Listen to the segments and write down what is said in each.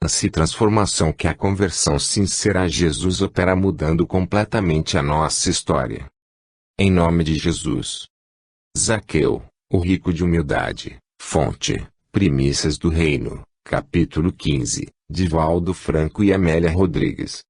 Assim transformação que a conversão sincera a Jesus opera mudando completamente a nossa história. Em nome de Jesus. Zaqueu, o rico de humildade, fonte, Primícias do Reino, capítulo 15, de Valdo Franco e Amélia Rodrigues.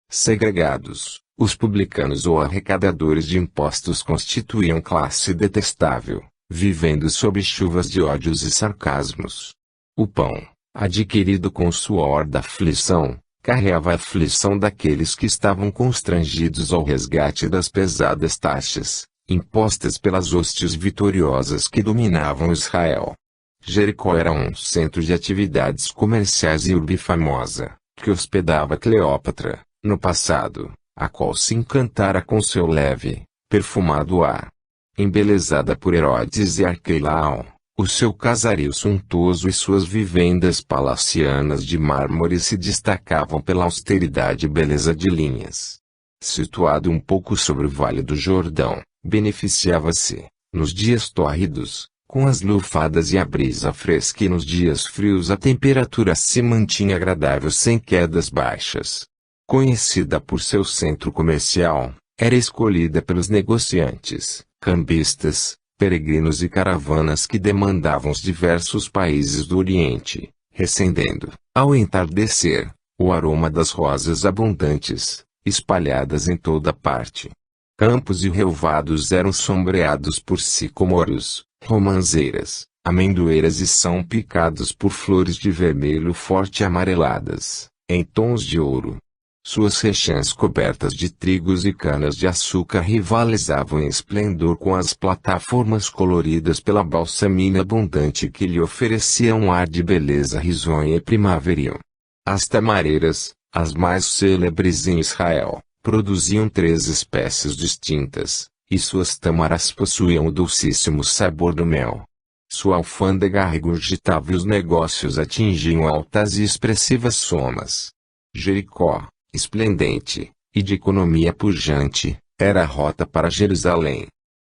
Segregados, os publicanos ou arrecadadores de impostos constituíam classe detestável, vivendo sob chuvas de ódios e sarcasmos. O pão, adquirido com o suor da aflição, carreava a aflição daqueles que estavam constrangidos ao resgate das pesadas taxas, impostas pelas hostes vitoriosas que dominavam Israel. Jericó era um centro de atividades comerciais e urbe famosa, que hospedava Cleópatra, no passado, a qual se encantara com seu leve, perfumado ar. Embelezada por Herodes e Arquelau, o seu casario suntuoso e suas vivendas palacianas de mármore se destacavam pela austeridade e beleza de linhas. Situado um pouco sobre o Vale do Jordão, beneficiava-se, nos dias tórridos, com as lufadas e a brisa fresca, e nos dias frios a temperatura se mantinha agradável sem quedas baixas. Conhecida por seu centro comercial, era escolhida pelos negociantes, cambistas, peregrinos e caravanas que demandavam os diversos países do Oriente, recendendo, ao entardecer, o aroma das rosas abundantes, espalhadas em toda parte. Campos e relvados eram sombreados por sicomoros, romanzeiras, amendoeiras e são picados por flores de vermelho forte amareladas, em tons de ouro. Suas rechãs cobertas de trigos e canas de açúcar rivalizavam em esplendor com as plataformas coloridas pela balsamina abundante que lhe oferecia um ar de beleza risonha e primaveril. As tamareiras, as mais célebres em Israel, produziam 3 espécies distintas, e suas tâmaras possuíam o dulcíssimo sabor do mel. Sua alfândega regurgitava e os negócios atingiam altas e expressivas somas. Jericó, esplendente, e de economia pujante, era a rota para Jerusalém.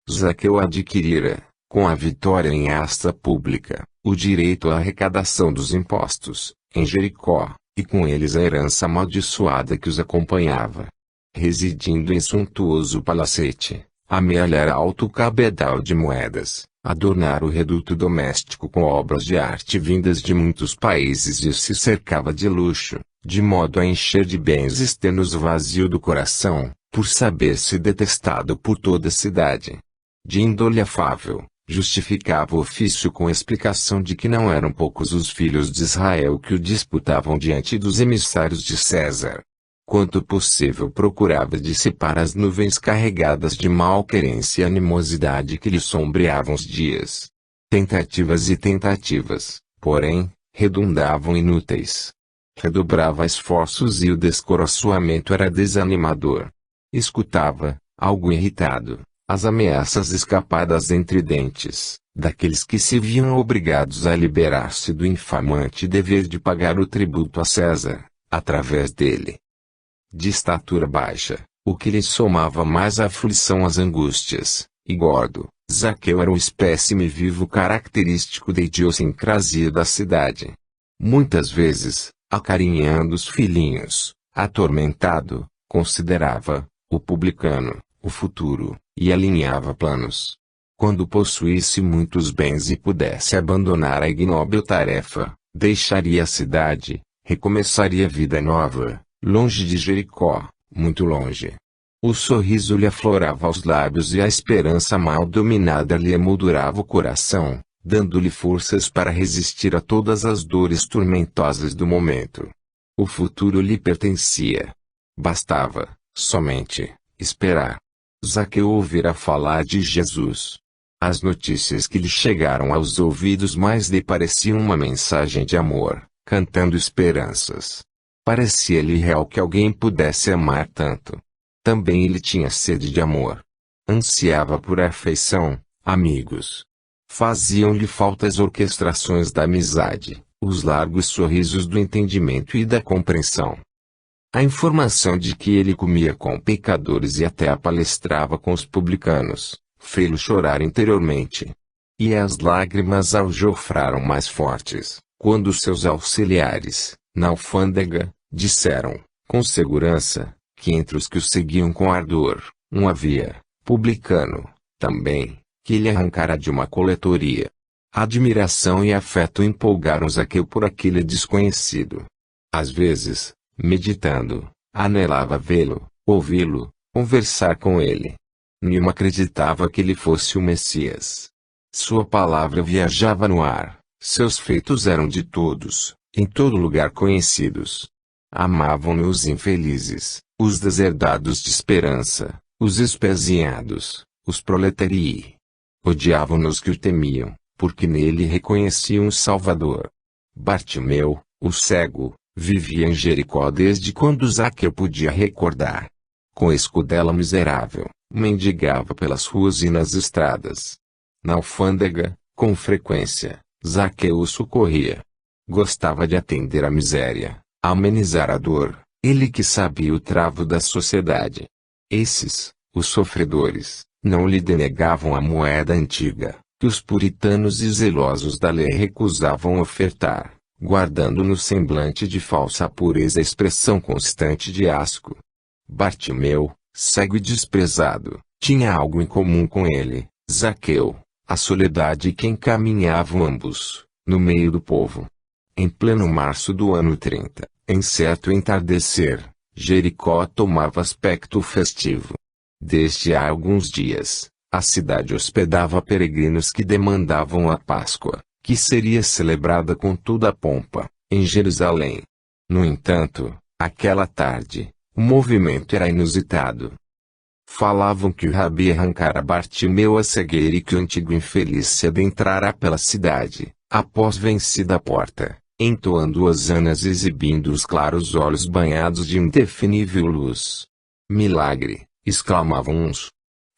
Zaqueu adquirira, com a vitória em asta pública, o direito à arrecadação dos impostos, em Jericó, e com eles a herança amaldiçoada que os acompanhava. Residindo em suntuoso palacete, amealhara alto cabedal de moedas, adornar o reduto doméstico com obras de arte vindas de muitos países e se cercava de luxo, de modo a encher de bens externos o vazio do coração, por saber-se detestado por toda a cidade. De índole afável, justificava o ofício com a explicação de que não eram poucos os filhos de Israel que o disputavam diante dos emissários de César. Quanto possível procurava dissipar as nuvens carregadas de malquerência e animosidade que lhe sombreavam os dias. Tentativas e tentativas, porém, redundavam inúteis. Redobrava esforços e o descoroçoamento era desanimador. Escutava, algo irritado, as ameaças escapadas entre dentes, daqueles que se viam obrigados a liberar-se do infamante dever de pagar o tributo a César, através dele. De estatura baixa, o que lhe somava mais a aflição às angústias, e gordo, Zaqueu era um espécime vivo característico da idiosincrasia da cidade. Muitas vezes, acarinhando os filhinhos, atormentado, considerava, o publicano, o futuro, e alinhava planos. Quando possuísse muitos bens e pudesse abandonar a ignóbil tarefa, deixaria a cidade, recomeçaria vida nova, longe de Jericó, muito longe. O sorriso lhe aflorava aos lábios e a esperança mal dominada lhe emoldurava o coração, dando-lhe forças para resistir a todas as dores tormentosas do momento. O futuro lhe pertencia. Bastava, somente, esperar. Zaqueu ouvira falar de Jesus. As notícias que lhe chegaram aos ouvidos mais lhe pareciam uma mensagem de amor, cantando esperanças. Parecia-lhe real que alguém pudesse amar tanto. Também ele tinha sede de amor. Ansiava por afeição, amigos. Faziam-lhe falta as orquestrações da amizade, os largos sorrisos do entendimento e da compreensão. A informação de que ele comia com pecadores e até palestrava com os publicanos, fê-lo chorar interiormente. E as lágrimas aljofraram mais fortes, quando seus auxiliares, Na alfândega, disseram, com segurança, que entre os que o seguiam com ardor, havia, publicano, também, que ele arrancara de uma coletoria. Admiração e afeto empolgaram Zaqueu por aquele desconhecido. Às vezes, meditando, anelava vê-lo, ouvi-lo, conversar com ele. Nenhum acreditava que ele fosse o Messias. Sua palavra viajava no ar, seus feitos eram de todos, em todo lugar conhecidos. Amavam-no os infelizes, os deserdados de esperança, os espezinhados, os proletarii. Odiavam-no os que o temiam, porque nele reconheciam o Salvador. Bartimeu, o cego, vivia em Jericó desde quando Zaqueu podia recordar. Com escudela miserável, mendigava pelas ruas e nas estradas. Na alfândega, com frequência, Zaqueu o socorria. Gostava de atender à miséria, amenizar a dor, ele que sabia o travo da sociedade. Esses, os sofredores, não lhe denegavam a moeda antiga, que os puritanos e zelosos da lei recusavam ofertar, guardando no semblante de falsa pureza a expressão constante de asco. Bartimeu, cego e desprezado, tinha algo em comum com ele, Zaqueu, a soledade que encaminhavam ambos, no meio do povo. Em pleno março do ano 30, em certo entardecer, Jericó tomava aspecto festivo. Desde há alguns dias, a cidade hospedava peregrinos que demandavam a Páscoa, que seria celebrada com toda a pompa, em Jerusalém. No entanto, aquela tarde, o movimento era inusitado. Falavam que o rabi arrancara Bartimeu a cegueira e que o antigo infeliz se adentrara pela cidade, após vencida a porta, entoando hosanas e exibindo os claros olhos banhados de indefinível luz. Milagre, exclamavam uns.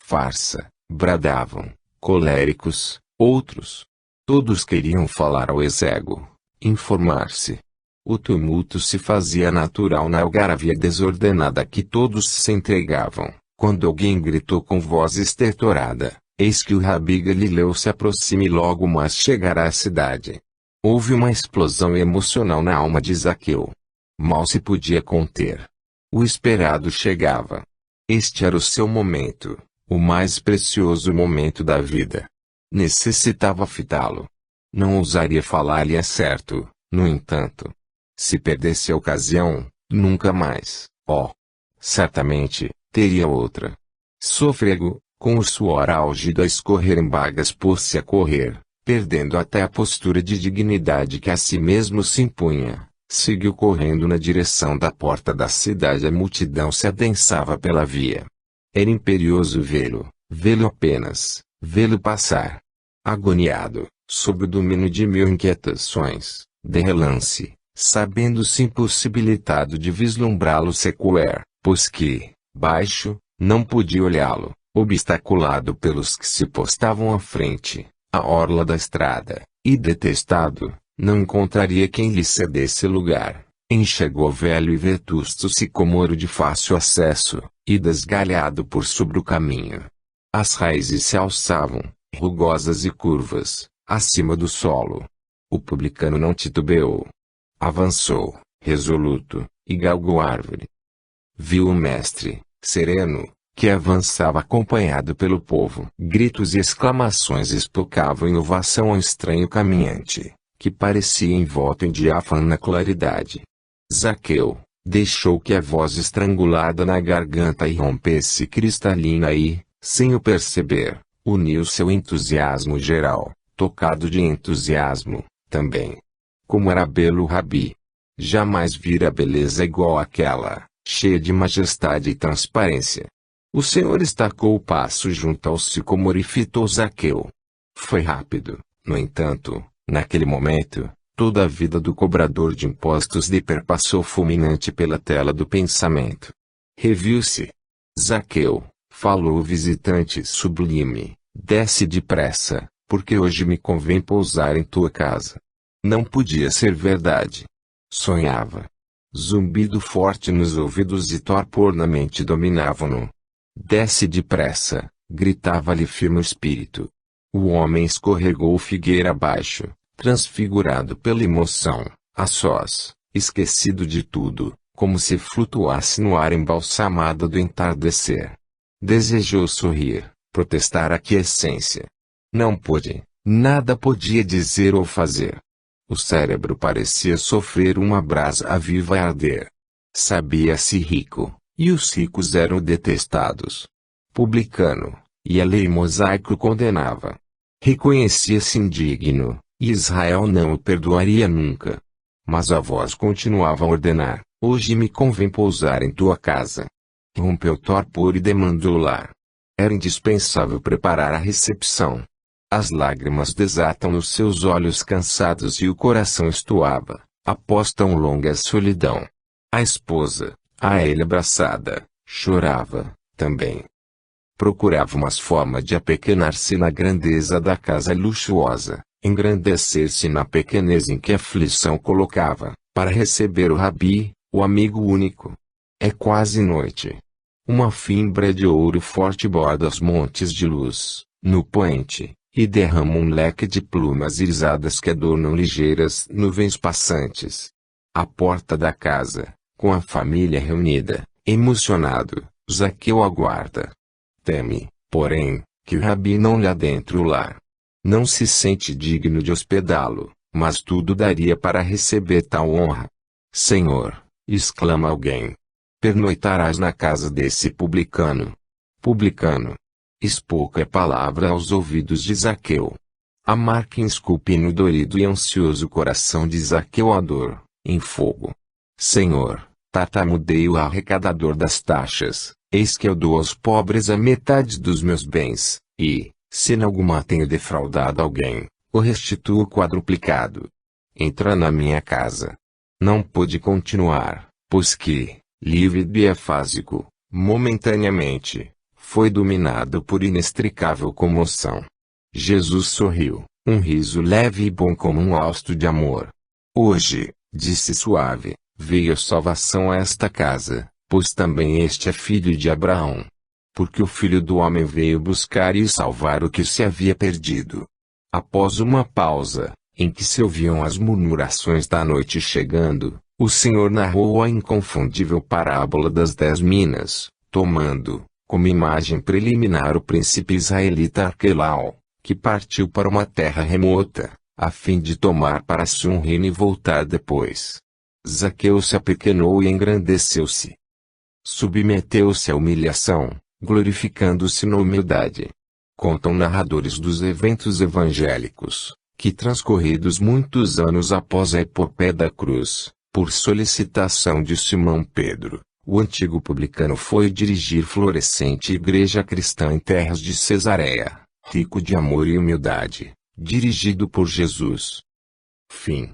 Farsa, bradavam, coléricos, outros. Todos queriam falar ao exéguo, informar-se. O tumulto se fazia natural na algaravia desordenada que todos se entregavam, quando alguém gritou com voz estertorada, eis que o rabi Galileu se aproxima e logo mais chegará à cidade. Houve uma explosão emocional na alma de Zaqueu. Mal se podia conter. O esperado chegava. Este era o seu momento, o mais precioso momento da vida. Necessitava fitá-lo. Não ousaria falar-lhe a certo, no entanto. Se perdesse a ocasião, nunca mais, certamente, teria outra. Sôfrego, com o suor álgido a escorrer em bagas pôs-se a correr, perdendo até a postura de dignidade que a si mesmo se impunha, seguiu correndo na direção da porta da cidade. A multidão se adensava pela via. Era imperioso vê-lo apenas, vê-lo passar. Agoniado, sob o domínio de mil inquietações, de relance, sabendo-se impossibilitado de vislumbrá-lo sequer, pois que, baixo, não podia olhá-lo, obstaculado pelos que se postavam à frente, à orla da estrada, e detestado, não encontraria quem lhe cedesse lugar. Enxergou velho e vetusto sicomoro de fácil acesso, e desgalhado por sobre o caminho. As raízes se alçavam, rugosas e curvas, acima do solo. O publicano não titubeou. Avançou, resoluto, e galgou a árvore. Viu o mestre, sereno, que avançava acompanhado pelo povo. Gritos e exclamações espocavam em ovação ao estranho caminhante, que parecia envolto em diáfana claridade. Zaqueu, deixou que a voz estrangulada na garganta irrompesse cristalina e, sem o perceber, uniu seu entusiasmo geral, tocado de entusiasmo, também. Como era belo o rabi! Jamais vira beleza igual àquela, cheia de majestade e transparência. O Senhor estacou o passo junto ao sicomoro e fitou Zaqueu. Foi rápido, no entanto, naquele momento, toda a vida do cobrador de impostos lhe perpassou fulminante pela tela do pensamento. Reviu-se. Zaqueu, falou o visitante sublime, desce depressa, porque hoje me convém pousar em tua casa. Não podia ser verdade. Sonhava. Zumbido forte nos ouvidos e torpor na mente dominavam-no. Desce depressa, gritava-lhe firme o espírito. O homem escorregou figueira abaixo, transfigurado pela emoção, a sós, esquecido de tudo, como se flutuasse no ar embalsamado do entardecer. Desejou sorrir, protestar a aquiescência. Não pôde, nada podia dizer ou fazer. O cérebro parecia sofrer uma brasa viva a arder. Sabia-se rico, e os ricos eram detestados. Publicano, e a lei mosaico condenava. Reconhecia-se indigno, e Israel não o perdoaria nunca. Mas a voz continuava a ordenar: hoje me convém pousar em tua casa. Rompeu torpor e demandou lar. Era indispensável preparar a recepção. As lágrimas desatam nos seus olhos cansados e o coração estuava, após tão longa solidão. A esposa, a ele abraçada, chorava, também. Procurava umas formas de apequenar-se na grandeza da casa luxuosa, engrandecer-se na pequenez em que a aflição colocava, para receber o Rabi, o amigo único. É quase noite. Uma fimbra de ouro forte borda os montes de luz, no poente, e derrama um leque de plumas irisadas que adornam ligeiras nuvens passantes. À porta da casa, com a família reunida, emocionado, Zaqueu aguarda. Teme, porém, que o Rabi não lhe adentre o lar. Não se sente digno de hospedá-lo, mas tudo daria para receber tal honra. Senhor, exclama alguém, pernoitarás na casa desse publicano. Publicano. Pouca palavra aos ouvidos de Zaqueu. A marca esculpe no dorido e ansioso coração de Zaqueu a dor, em fogo. Senhor, tartamudei o arrecadador das taxas, eis que eu dou aos pobres a metade dos meus bens, e, se em alguma tenho defraudado alguém, o restituo quadruplicado. Entra na minha casa. Não pude continuar, pois que, livre biafásico, momentaneamente, foi dominado por inextricável comoção. Jesus sorriu, um riso leve e bom como um hausto de amor. Hoje, disse suave, veio salvação a esta casa, pois também este é filho de Abraão. Porque o Filho do Homem veio buscar e salvar o que se havia perdido. Após uma pausa, em que se ouviam as murmurações da noite chegando, o Senhor narrou a inconfundível parábola das 10 minas, tomando, como imagem preliminar o príncipe israelita Arquelau, que partiu para uma terra remota, a fim de tomar para si um reino e voltar depois. Zaqueu se apequenou e engrandeceu-se. Submeteu-se à humilhação, glorificando-se na humildade. Contam narradores dos eventos evangélicos, que transcorridos muitos anos após a epopeia da cruz, por solicitação de Simão Pedro, o antigo publicano foi dirigir florescente igreja cristã em terras de Cesareia, rico de amor e humildade, dirigido por Jesus. Fim.